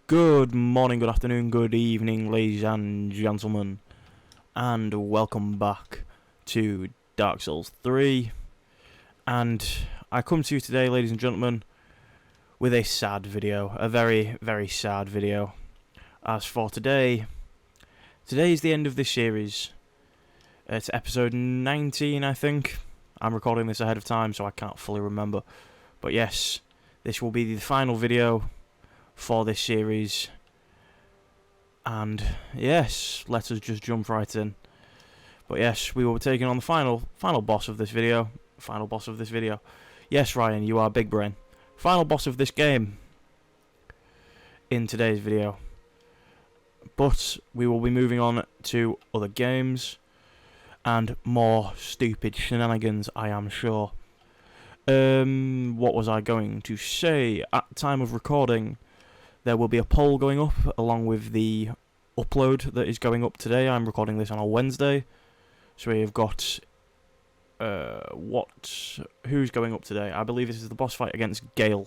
Good morning, good afternoon, good evening, ladies and gentlemen, and welcome back to Dark Souls 3. And I come to you today, ladies and gentlemen, with a sad video, a very, very sad video. As for today is the end of this series. It's episode 19, I think. I'm recording this ahead of time, so I can't fully remember. But yes, this will be the final video for this series, and yes, let us just jump right in. But yes, we will be taking on the final boss of this video. Yes, Ryan, you are big brain. Final boss of this game in today's video. But we will be moving on to other games and more stupid shenanigans, I am sure. What was I going to say? At time of recording, there will be a poll going up along with the upload that is going up today. I'm recording this on a Wednesday. So we've got who's going up today? I believe this is the boss fight against Gale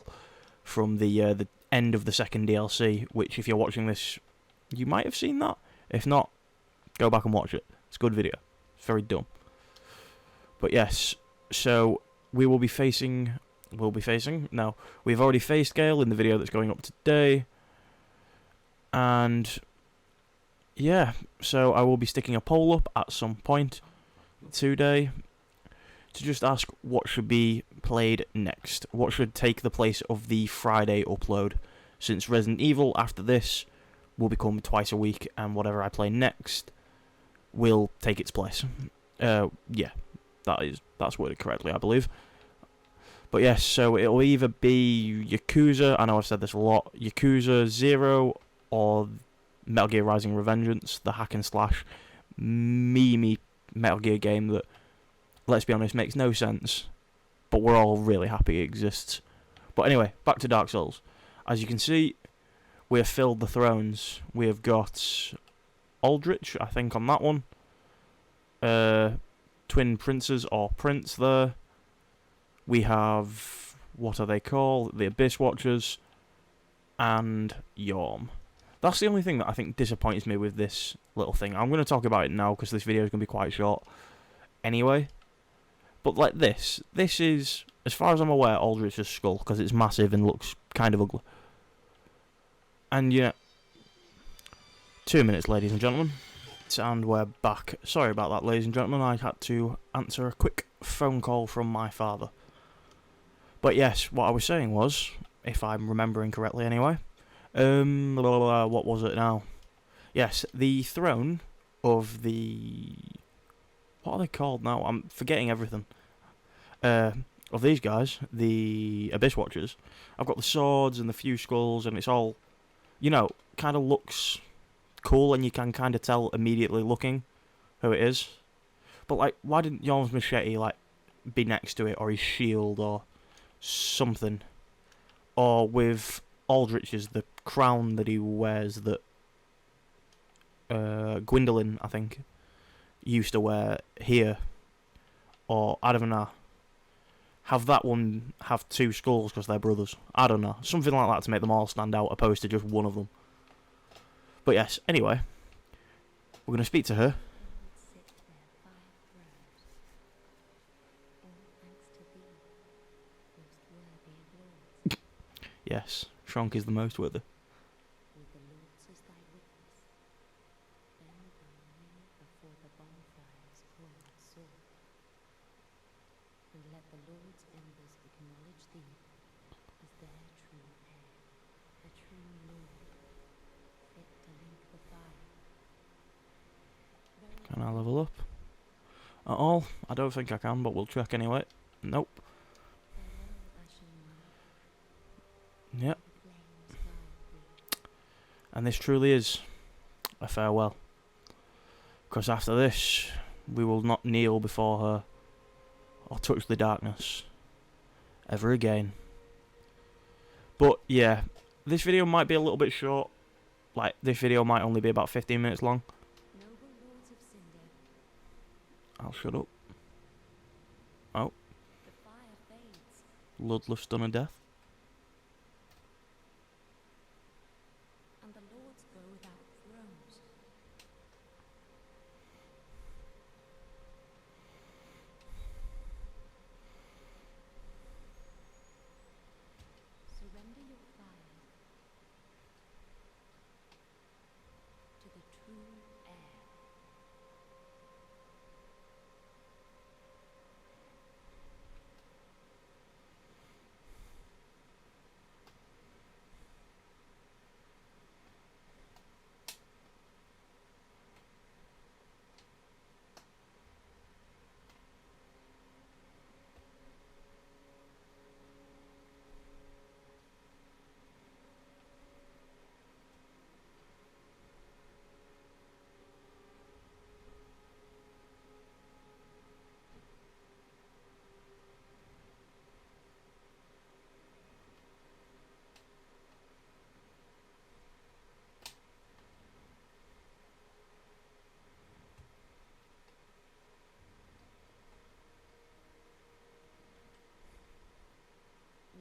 from the end of the second DLC, which if you're watching this, you might have seen that. If not, go back and watch it. It's a good video. It's very dumb. But yes, so we've already faced Gale in the video that's going up today. And yeah, so I will be sticking a poll up at some point today to just ask what should be played next. What should take the place of the Friday upload, since Resident Evil after this will become twice a week, and whatever I play next will take its place. Yeah, that's worded correctly, I believe. But yes, so it'll either be Yakuza, I know I've said this a lot, Yakuza 0 or Metal Gear Rising Revengeance, the hack and slash meme Metal Gear game that, let's be honest, makes no sense, but we're all really happy it exists. But anyway, back to Dark Souls. As you can see, we have filled the thrones. We have got Aldrich, I think, on that one. Twin princes or prince there. We have, what are they called? The Abyss Watchers and Yorm. That's the only thing that I think disappoints me with this little thing. I'm going to talk about it now because this video is going to be quite short anyway. But like this is, as far as I'm aware, Aldrich's skull, because it's massive and looks kind of ugly. And yeah, 2 minutes, ladies and gentlemen. And we're back. Sorry about that, ladies and gentlemen. I had to answer a quick phone call from my father. But yes, what I was saying was, if I'm remembering correctly anyway, what was it now? Yes, the throne of the... what are they called now? I'm forgetting everything. Of these guys, the Abyss Watchers. I've got the swords and the few skulls, and it's all, you know, kind of looks cool, and you can kind of tell immediately looking who it is. But like, why didn't Yorm's machete like be next to it, or his shield, or something? Or with Aldrich's, the crown that he wears that Gwendolyn, I think, used to wear here. Or, I don't know, have that one have two skulls because they're brothers. I don't know, something like that to make them all stand out opposed to just one of them. But yes, anyway, we're going to speak to her. Yes, Shonk is the most worthy. Can I level up at all? I don't think I can, but we'll check anyway. Nope. Yep. And this truly is a farewell. Because after this, we will not kneel before her or touch the darkness ever again. But yeah, this video might be a little bit short. Like, this video might only be about 15 minutes long. I'll shut up. Oh. Bloodlust done a death. and the lords go without thrones. Surrender your fire to the true heir.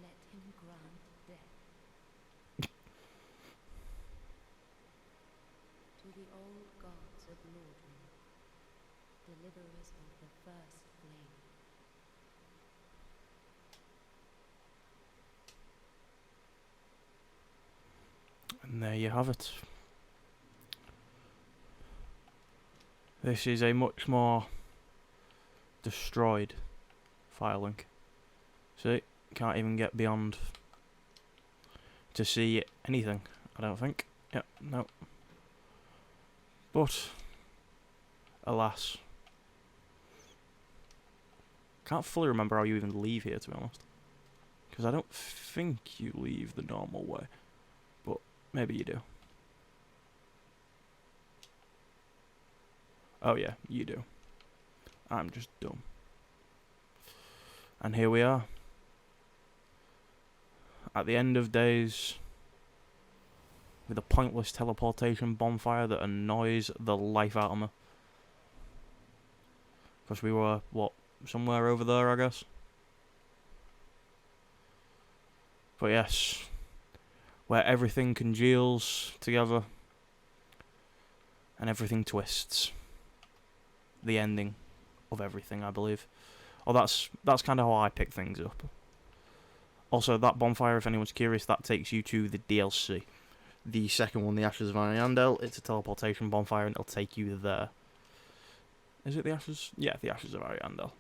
Let him grant death to the old gods of Lordran, deliverers of the first flame. And there you have it. This is a much more destroyed file link. See, can't even get beyond to see anything, I don't think. Yep, no. But, alas. Can't fully remember how you even leave here, to be honest. Because I don't think you leave the normal way. But, maybe you do. Oh yeah, you do. I'm just dumb. And here we are. At the end of days, with a pointless teleportation bonfire that annoys the life out of me. Because we were, what, somewhere over there, I guess? But yes, where everything congeals together and everything twists. The ending of everything, I believe. Oh, that's kind of how I pick things up. Also, that bonfire, if anyone's curious, that takes you to the DLC. The second one, the Ashes of Ariandel, it's a teleportation bonfire and it'll take you there. Is it the Ashes? Yeah, the Ashes of Ariandel.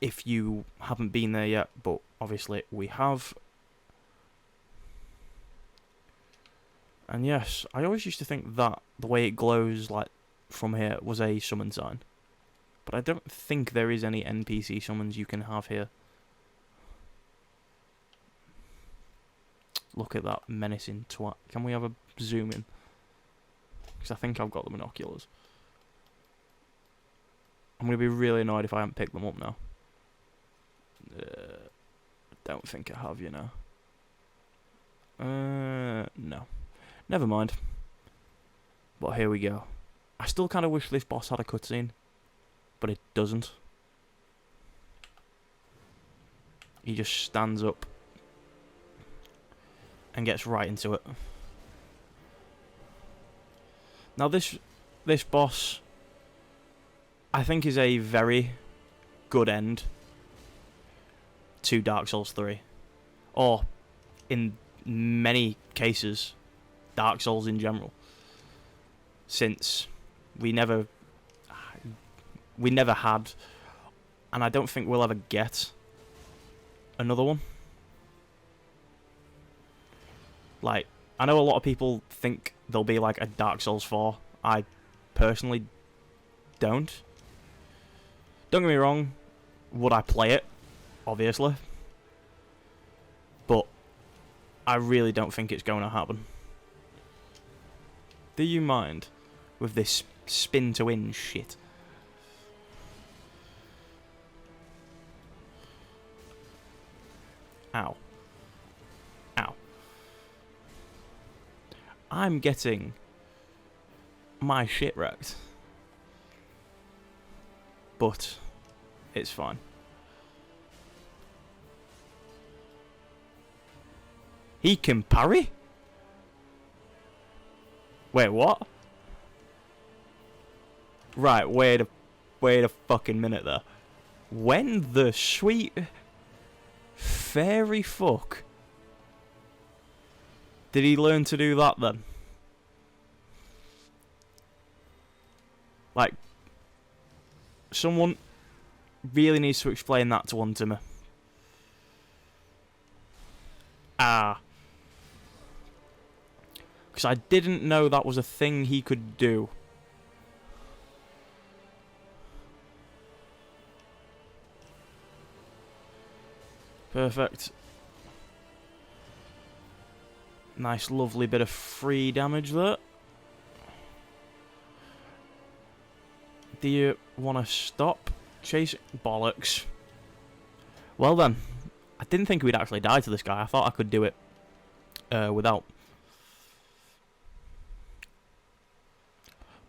If you haven't been there yet, but obviously we have. And yes, I always used to think that the way it glows like from here was a summon sign. But I don't think there is any NPC summons you can have here. Look at that menacing twat. Can we have a zoom in? Because I think I've got the binoculars. I'm going to be really annoyed if I haven't picked them up now. Don't think I have, you know. No. Never mind. But here we go. I still kind of wish this boss had a cutscene. But it doesn't. He just stands up and gets right into it. Now this boss, I think, is a very good end to Dark Souls 3. Or, in many cases, Dark Souls in general. Since we never had, and I don't think we'll ever get, another one. Like, I know a lot of people think there'll be like a Dark Souls 4. I personally don't. Don't get me wrong, would I play it? Obviously. But I really don't think it's going to happen. Do you mind with this spin to win shit? Ow. Ow. I'm getting my shit wrecked. But it's fine. He can parry? Wait, what? Right, wait a fucking minute there. When the sweet fairy fuck did he learn to do that then? Like, someone really needs to explain that to one to me. Ah. Because I didn't know that was a thing he could do. Perfect. Nice, lovely bit of free damage there. Do you want to stop chasing? Bollocks. Well then, I didn't think we'd actually die to this guy. I thought I could do it without.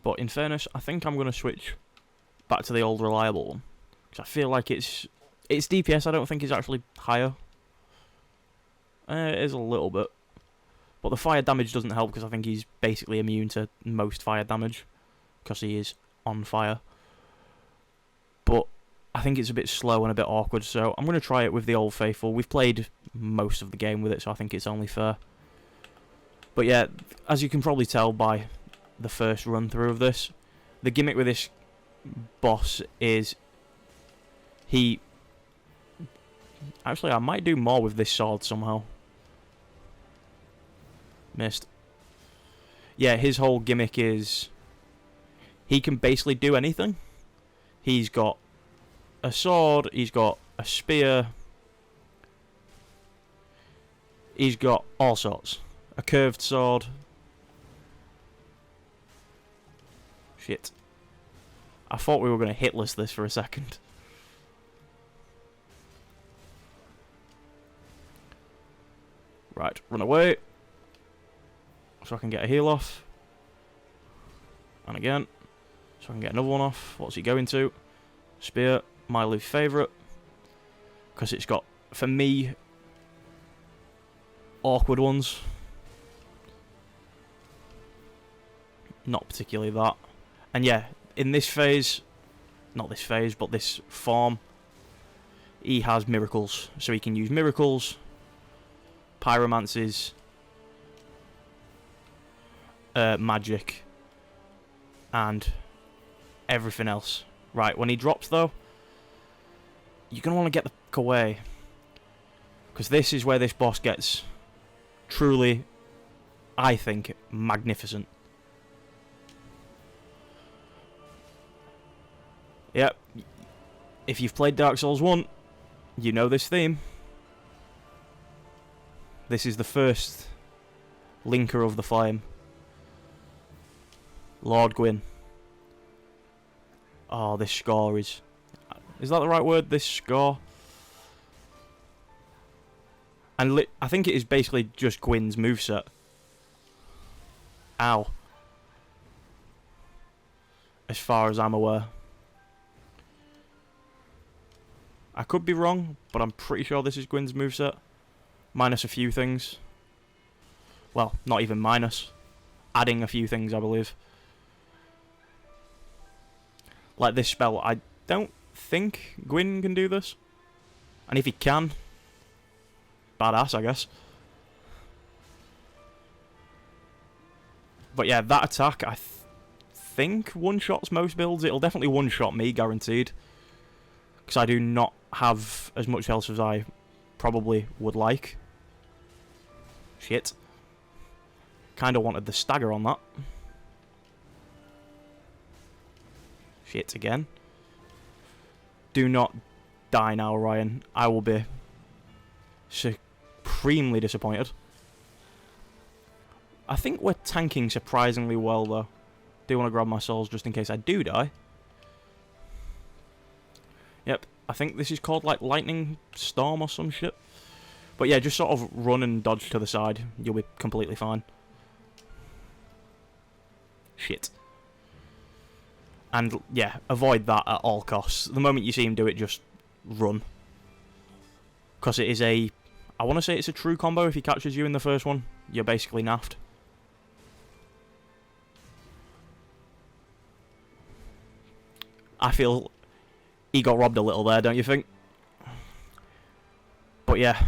But in fairness, I think I'm going to switch back to the old reliable one. Because I feel like its DPS I don't think is actually higher. It is a little bit. But the fire damage doesn't help because I think he's basically immune to most fire damage. Because he is on fire. But I think it's a bit slow and a bit awkward, so I'm going to try it with the Old Faithful. We've played most of the game with it, so I think it's only fair. But yeah, as you can probably tell by the first run through of this, the gimmick with this boss is he... Actually, I might do more with this sword somehow. Missed. Yeah, his whole gimmick is he can basically do anything. He's got a sword, he's got a spear, he's got all sorts. A curved sword. Shit. I thought we were going to hitless this for a second. Right, run away. So I can get a heal off. And again. So I can get another one off. What's he going to? Spear. My least favourite. Because it's got, for me, awkward ones. Not particularly that. And yeah, in this phase, not this phase, but this form, he has miracles. So he can use miracles, pyromancies, magic, and everything else. Right, when he drops though, you're going to want to get the fuck away. Because this is where this boss gets truly, I think, magnificent. Yep. If you've played Dark Souls 1, you know this theme. This is the first linker of the flame. Lord Gwyn. Oh, this score is... Is that the right word? This score? And I think it is basically just Gwyn's moveset. Ow. As far as I'm aware. I could be wrong, but I'm pretty sure this is Gwyn's moveset. Minus a few things. Well, not even minus. Adding a few things, I believe. Like this spell, I don't think Gwyn can do this. And if he can, badass, I guess. But yeah, that attack, I think one-shots most builds. It'll definitely one-shot me, guaranteed. Because I do not have as much health as I probably would like. Shit. Kinda wanted the stagger on that. Shit again. Do not die now, Ryan. I will be supremely disappointed. I think we're tanking surprisingly well, though. Do want to grab my souls just in case I do die. Yep, I think this is called, like, Lightning Storm or some shit. But yeah, just sort of run and dodge to the side. You'll be completely fine. Shit. And, yeah, avoid that at all costs. The moment you see him do it, just run. Because it is a... I want to say it's a true combo. If he catches you in the first one, you're basically naffed. I feel he got robbed a little there, don't you think? But yeah,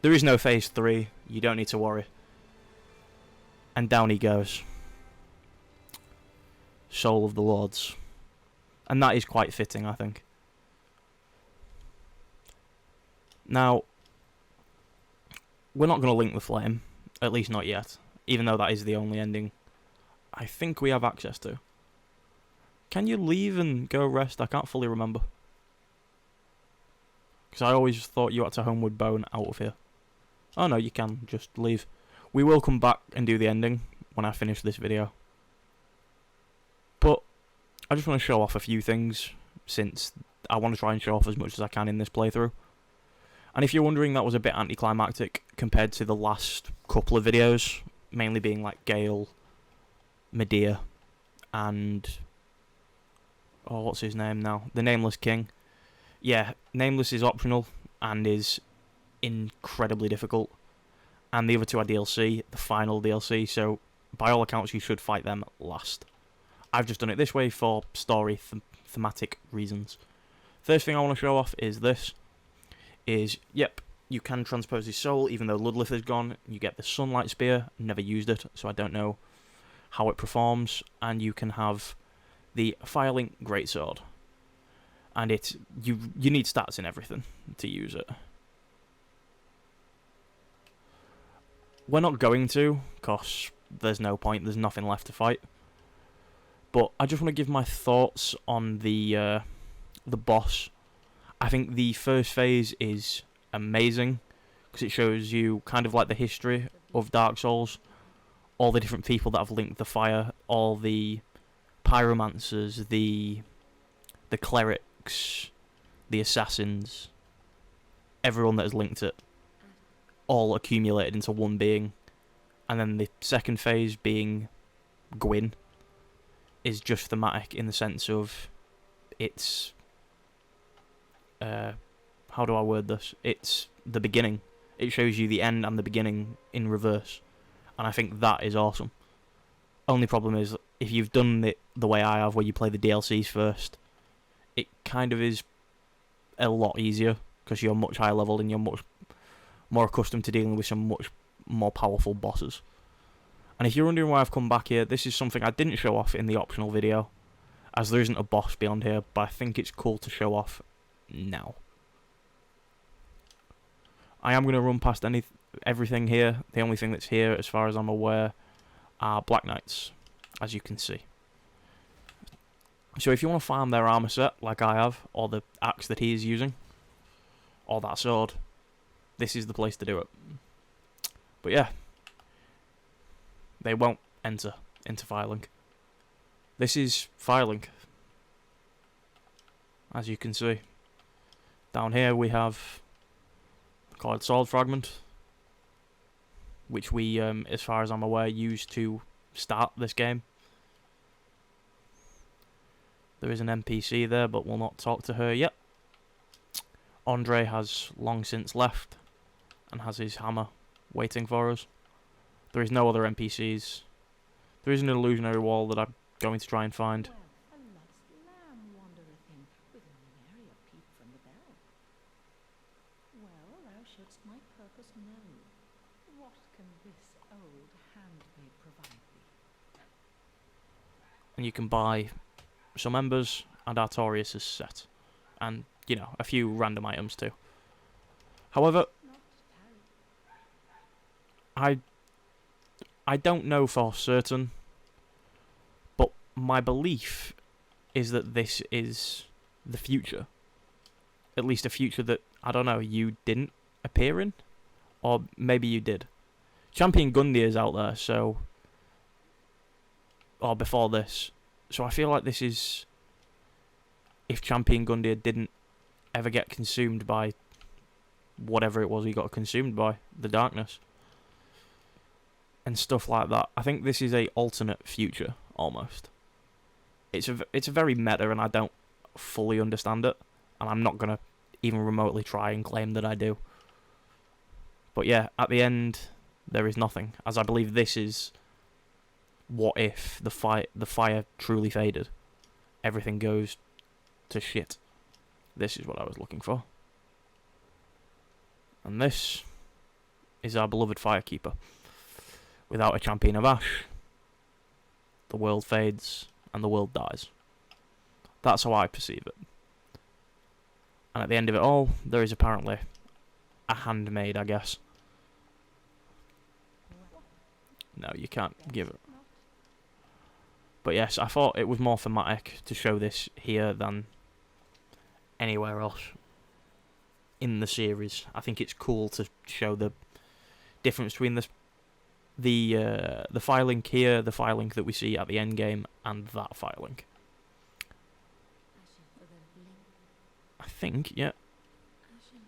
there is no phase 3. You don't need to worry. And down he goes. Soul of the Lords. And that is quite fitting, I think. Now, we're not going to link the flame. At least not yet. Even though that is the only ending I think we have access to. Can you leave and go rest? I can't fully remember. Because I always thought you had to homeward bone out of here. Oh no, you can just leave. We will come back and do the ending when I finish this video. But I just want to show off a few things, since I want to try and show off as much as I can in this playthrough. And if you're wondering, that was a bit anticlimactic compared to the last couple of videos, mainly being like Gale, Medea, and... oh, what's his name now? The Nameless King. Yeah, Nameless is optional and is incredibly difficult. And the other two are DLC, the final DLC, so by all accounts you should fight them last. I've just done it this way for story thematic reasons. First thing I want to show off is this. Yep, you can transpose his soul even though Ludlith is gone. You get the Sunlight Spear, never used it, so I don't know how it performs. And you can have the Firelink Greatsword. And you need stats and everything to use it. We're not going to, because there's no point, there's nothing left to fight. But I just want to give my thoughts on the boss. I think the first phase is amazing, because it shows you kind of like the history of Dark Souls. All the different people that have linked the fire, all the pyromancers, the clerics, the assassins, everyone that has linked it, all accumulated into one being. And then the second phase being Gwyn is just thematic in the sense of it's how do I word this? It's the beginning. It shows you the end and the beginning in reverse, and I think that is awesome. Only problem is, if you've done it the way I have, where you play the DLCs first, it kind of is a lot easier, because you're much higher level and you're much more accustomed to dealing with some much more powerful bosses. And if you're wondering why I've come back here, this is something I didn't show off in the optional video, as there isn't a boss beyond here, but I think it's cool to show off now. I am going to run past everything here. The only thing that's here, as far as I'm aware, are Black Knights, as you can see. So if you want to farm their armor set, like I have, or the axe that he is using, or that sword, this is the place to do it. But yeah, they won't enter into Firelink. This is Firelink, as you can see. Down here we have called Sword Fragment, which we, as far as I'm aware, used to start this game. There is an NPC there, but we'll not talk to her yet. Andre has long since left and has his hammer waiting for us. There is no other NPCs. There is an illusionary wall that I'm going to try and find. Well, a lost lamb wandereth in, with nary a peep from the bell. Well, thou shouldst my purpose know. What can this old handmaid provide thee? And you can buy some embers and Artorias' set. And, you know, a few random items too. However, Not tarry. I don't know for certain, but my belief is that this is the future. At least a future that, I don't know, you didn't appear in? Or maybe you did. Champion Gundyr is out there, so... or before this. So I feel like this is... if Champion Gundyr didn't ever get consumed by whatever it was he got consumed by, the darkness. And stuff like that. I think this is a alternate future, almost. It's a very meta, and I don't fully understand it. And I'm not going to even remotely try and claim that I do. But yeah, at the end, there is nothing. As I believe this is... what if the fire truly faded? Everything goes to shit. This is what I was looking for. And this is our beloved Firekeeper. Without a champion of Ash, the world fades and the world dies. That's how I perceive it. And at the end of it all, there is apparently a handmaid, I guess. No, you can't give it. But yes, I thought it was more thematic to show this here than anywhere else in the series. I think it's cool to show the difference between the fire link here, the fire link that we see at the end game, and that fire link. Ashen for the link. I think, yeah. Ashen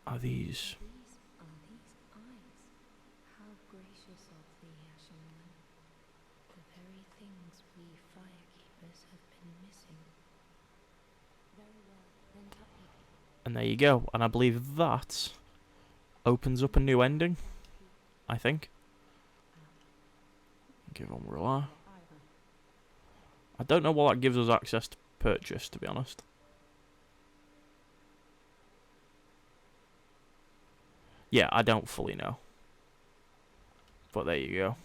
one. Are these? These are these eyes. How gracious of thee, Ashen one. The very things we firekeepers have been missing. Very well, then Tuppy. And there you go. And I believe that opens up a new ending, I think. Give on Roar. I don't know what that gives us access to purchase, to be honest. Yeah, I don't fully know. But there you go.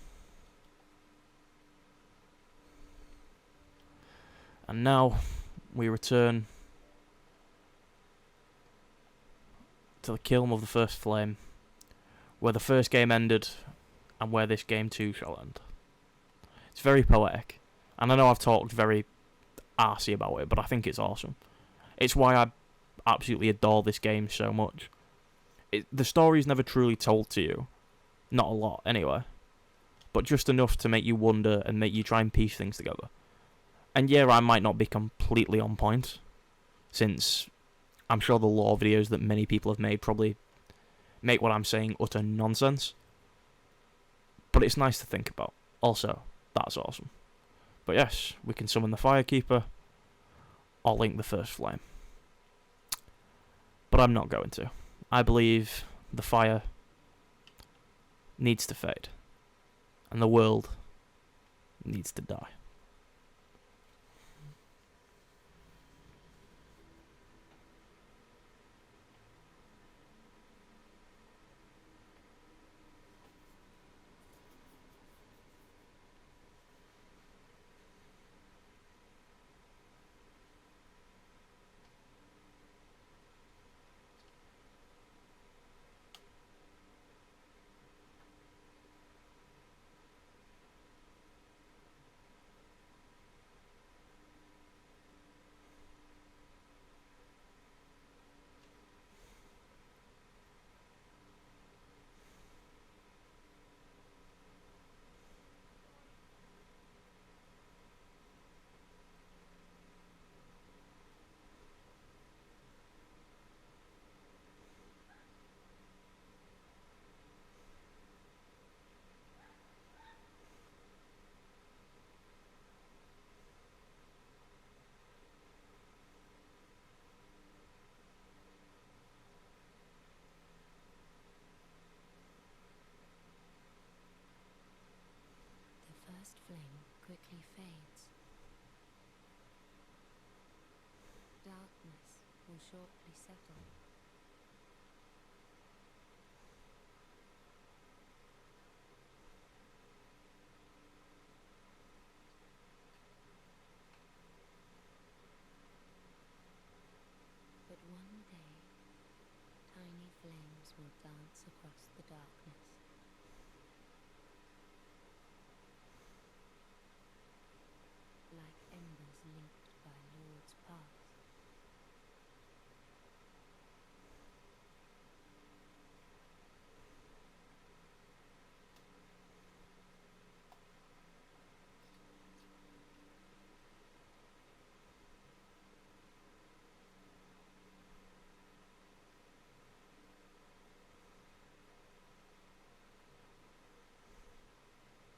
And now we return to the Kiln of the First Flame, where the first game ended and where this game too shall end. It's very poetic, and I know I've talked very arsey about it, but I think it's awesome. It's why I absolutely adore this game so much. The story's never truly told to you. Not a lot, anyway. But just enough to make you wonder and make you try and piece things together. And yeah, I might not be completely on point, since I'm sure the lore videos that many people have made probably make what I'm saying utter nonsense. But it's nice to think about. Also, that's awesome. But yes, we can summon the Firekeeper, or link the First Flame. But I'm not going to. I believe the fire needs to fade, and the world needs to die. The first flame quickly fades. Darkness will shortly settle. But one day, tiny flames will dance across the darkness. Like embers linked by Lord's path.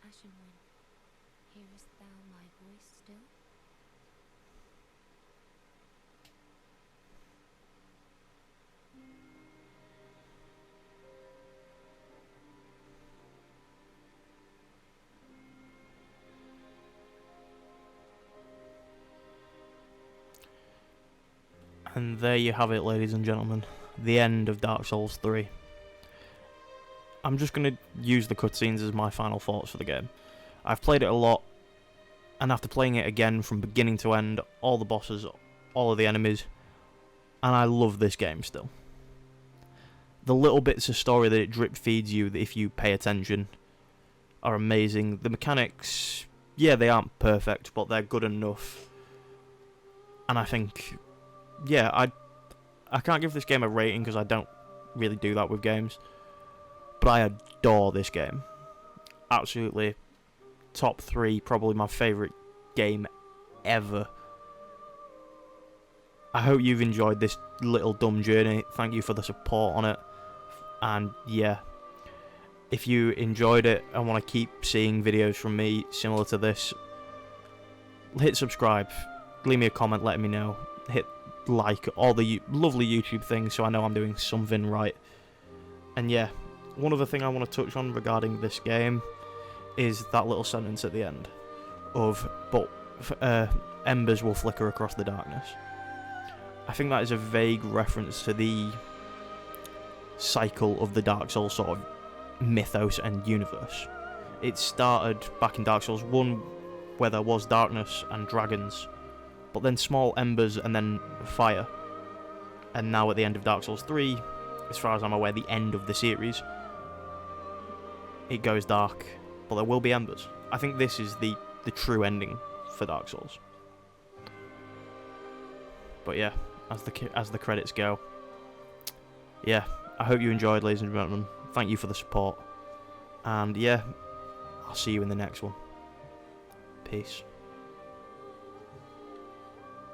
Ashen one, hearest thou my voice still? And there you have it, ladies and gentlemen. The end of Dark Souls 3. I'm just going to use the cutscenes as my final thoughts for the game. I've played it a lot, and after playing it again from beginning to end, all the bosses, all of the enemies, and I love this game still. The little bits of story that it drip feeds you, if you pay attention, are amazing. The mechanics, yeah, they aren't perfect, but they're good enough. And I think, yeah, I can't give this game a rating because I don't really do that with games. But I adore this game. Absolutely top 3, probably my favourite game ever. I hope you've enjoyed this little dumb journey. Thank you for the support on it. And yeah, if you enjoyed it and want to keep seeing videos from me similar to this, hit subscribe, leave me a comment letting me know, hit like, all the lovely YouTube things so I know I'm doing something right. And yeah, one other thing I want to touch on regarding this game is that little sentence at the end of, but embers will flicker across the darkness. I think that is a vague reference to the cycle of the Dark Souls sort of mythos and universe. It started back in Dark Souls 1 where there was darkness and dragons, but then small embers and then fire. And now at the end of Dark Souls 3, as far as I'm aware, the end of the series, it goes dark, but there will be embers. I think this is the true ending for Dark Souls. But yeah, as the credits go, yeah, I hope you enjoyed, ladies and gentlemen. Thank you for the support. And yeah, I'll see you in the next one. Peace.